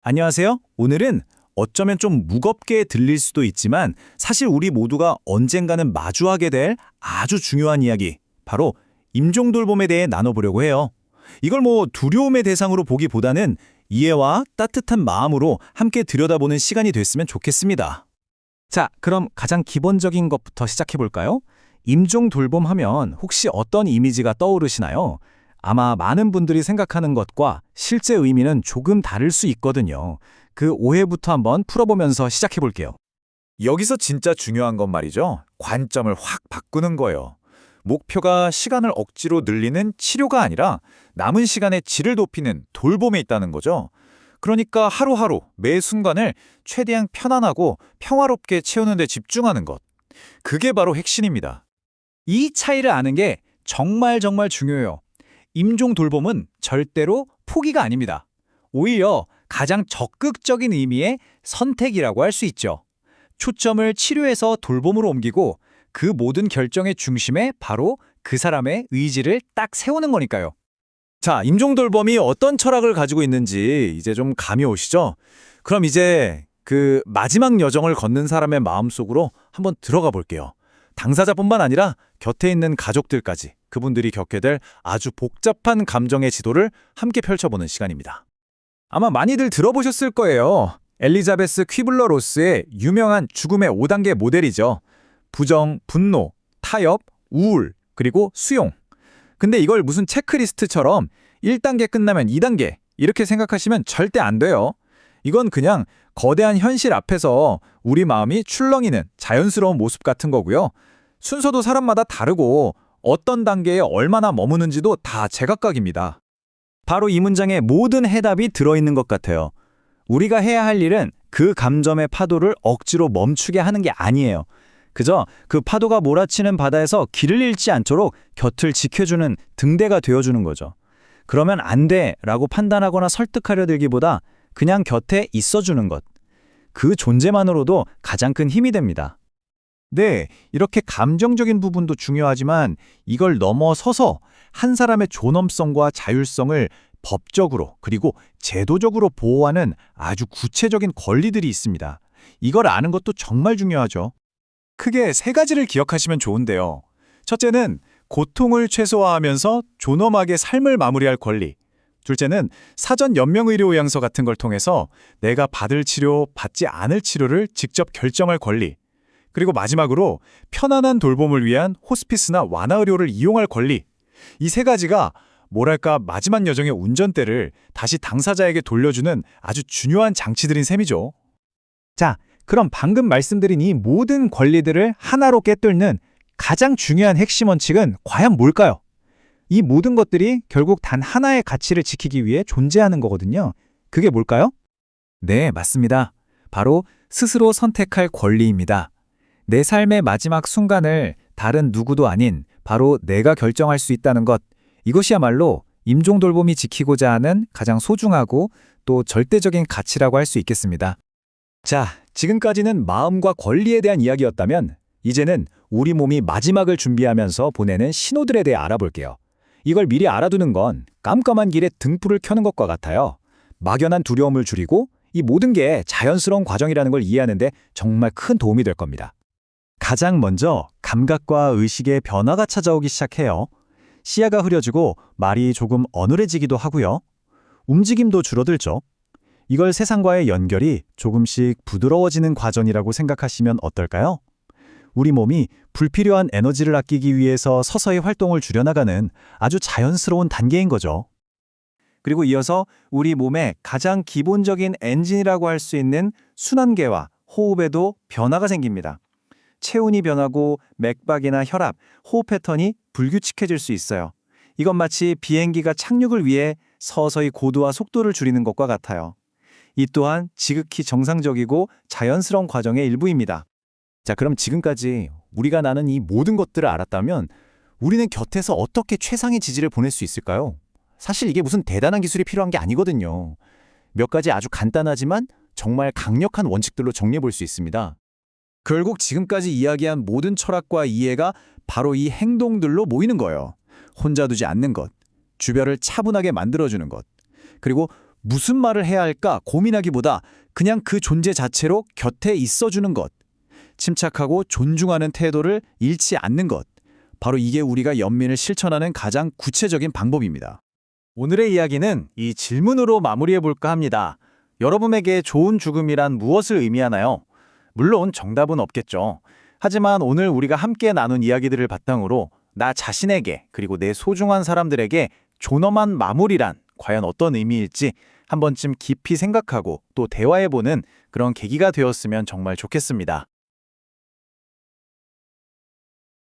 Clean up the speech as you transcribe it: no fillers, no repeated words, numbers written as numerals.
안녕하세요. 오늘은 어쩌면 좀 무겁게 들릴 수도 있지만 사실 우리 모두가 언젠가는 마주하게 될 아주 중요한 이야기, 바로 임종돌봄에 대해 나눠보려고 해요. 이걸 두려움의 대상으로 보기보다는 이해와 따뜻한 마음으로 함께 들여다보는 시간이 됐으면 좋겠습니다. 자, 그럼 가장 기본적인 것부터 시작해볼까요? 임종돌봄 하면 혹시 어떤 이미지가 떠오르시나요? 아마 많은 분들이 생각하는 것과 실제 의미는 조금 다를 수 있거든요. 그 오해부터 한번 풀어보면서 시작해볼게요. 여기서 진짜 중요한 건 말이죠. 관점을 확 바꾸는 거예요. 목표가 시간을 억지로 늘리는 치료가 아니라 남은 시간의 질을 높이는 돌봄에 있다는 거죠. 그러니까 하루하루 매 순간을 최대한 편안하고 평화롭게 채우는 데 집중하는 것. 그게 바로 핵심입니다. 이 차이를 아는 게 정말 중요해요. 임종 돌봄은 절대로 포기가 아닙니다. 오히려 가장 적극적인 의미의 선택이라고 할 수 있죠. 초점을 치료에서 돌봄으로 옮기고 그 모든 결정의 중심에 바로 그 사람의 의지를 딱 세우는 거니까요. 자, 임종 돌봄이 어떤 철학을 가지고 있는지 이제 좀 감이 오시죠? 그럼 이제 그 마지막 여정을 걷는 사람의 마음속으로 한번 들어가 볼게요. 당사자뿐만 아니라 곁에 있는 가족들까지 그분들이 겪게 될 아주 복잡한 감정의 지도를 함께 펼쳐보는 시간입니다. 아마 많이들 들어보셨을 거예요. 엘리자베스 퀴블러-로스의 유명한 죽음의 5단계 모델이죠. 부정, 분노, 타협, 우울, 그리고 수용. 근데 이걸 무슨 체크리스트처럼 1단계 끝나면 2단계 이렇게 생각하시면 절대 안 돼요. 이건 그냥 거대한 현실 앞에서 우리 마음이 출렁이는 자연스러운 모습 같은 거고요. 순서도 사람마다 다르고 어떤 단계에 얼마나 머무는지도 다 제각각입니다. 바로 이 문장에 모든 해답이 들어있는 것 같아요. 우리가 해야 할 일은 그 감정의 파도를 억지로 멈추게 하는 게 아니에요. 그저 그 파도가 몰아치는 바다에서 길을 잃지 않도록 곁을 지켜주는 등대가 되어주는 거죠. 그러면 안 돼라고 판단하거나 설득하려 들기보다 그냥 곁에 있어주는 것. 그 존재만으로도 가장 큰 힘이 됩니다. 네, 이렇게 감정적인 부분도 중요하지만 이걸 넘어서서 한 사람의 존엄성과 자율성을 법적으로 그리고 제도적으로 보호하는 아주 구체적인 권리들이 있습니다. 이걸 아는 것도 정말 중요하죠. 크게 세 가지를 기억하시면 좋은데요. 첫째는 고통을 최소화하면서 존엄하게 삶을 마무리할 권리. 둘째는 사전 연명의료의향서 같은 걸 통해서 내가 받을 치료, 받지 않을 치료를 직접 결정할 권리. 그리고 마지막으로 편안한 돌봄을 위한 호스피스나 완화의료를 이용할 권리. 이 세 가지가 뭐랄까 마지막 여정의 운전대를 다시 당사자에게 돌려주는 아주 중요한 장치들인 셈이죠. 자, 그럼 방금 말씀드린 이 모든 권리들을 하나로 꿰뚫는 가장 중요한 핵심 원칙은 과연 뭘까요? 이 모든 것들이 결국 단 하나의 가치를 지키기 위해 존재하는 거거든요. 그게 뭘까요? 네, 맞습니다. 바로 스스로 선택할 권리입니다. 내 삶의 마지막 순간을 다른 누구도 아닌 바로 내가 결정할 수 있다는 것, 이것이야말로 임종돌봄이 지키고자 하는 가장 소중하고 또 절대적인 가치라고 할 수 있겠습니다. 자, 지금까지는 마음과 권리에 대한 이야기였다면 이제는 우리 몸이 마지막을 준비하면서 보내는 신호들에 대해 알아볼게요. 이걸 미리 알아두는 건 깜깜한 길에 등불을 켜는 것과 같아요. 막연한 두려움을 줄이고 이 모든 게 자연스러운 과정이라는 걸 이해하는 데 정말 큰 도움이 될 겁니다. 가장 먼저 감각과 의식의 변화가 찾아오기 시작해요. 시야가 흐려지고 말이 조금 어눌해지기도 하고요. 움직임도 줄어들죠. 이걸 세상과의 연결이 조금씩 부드러워지는 과정이라고 생각하시면 어떨까요? 우리 몸이 불필요한 에너지를 아끼기 위해서 서서히 활동을 줄여나가는 아주 자연스러운 단계인 거죠. 그리고 이어서 우리 몸의 가장 기본적인 엔진이라고 할 수 있는 순환계와 호흡에도 변화가 생깁니다. 체온이 변하고 맥박이나 혈압, 호흡 패턴이 불규칙해질 수 있어요. 이건 마치 비행기가 착륙을 위해 서서히 고도와 속도를 줄이는 것과 같아요. 이 또한 지극히 정상적이고 자연스러운 과정의 일부입니다. 자, 그럼 지금까지 우리가 나눈 이 모든 것들을 알았다면 우리는 곁에서 어떻게 최상의 지지를 보낼 수 있을까요? 사실 이게 무슨 대단한 기술이 필요한 게 아니거든요. 몇 가지 아주 간단하지만 정말 강력한 원칙들로 정리해 볼 수 있습니다. 결국 지금까지 이야기한 모든 철학과 이해가 바로 이 행동들로 모이는 거예요. 혼자 두지 않는 것, 주변을 차분하게 만들어주는 것, 그리고 무슨 말을 해야 할까 고민하기보다 그냥 그 존재 자체로 곁에 있어주는 것. 침착하고 존중하는 태도를 잃지 않는 것. 바로 이게 우리가 연민을 실천하는 가장 구체적인 방법입니다. 오늘의 이야기는 이 질문으로 마무리해볼까 합니다. 여러분에게 좋은 죽음이란 무엇을 의미하나요? 물론 정답은 없겠죠. 하지만 오늘 우리가 함께 나눈 이야기들을 바탕으로 나 자신에게 그리고 내 소중한 사람들에게 존엄한 마무리란 과연 어떤 의미일지 한 번쯤 깊이 생각하고 또 대화해보는 그런 계기가 되었으면 정말 좋겠습니다.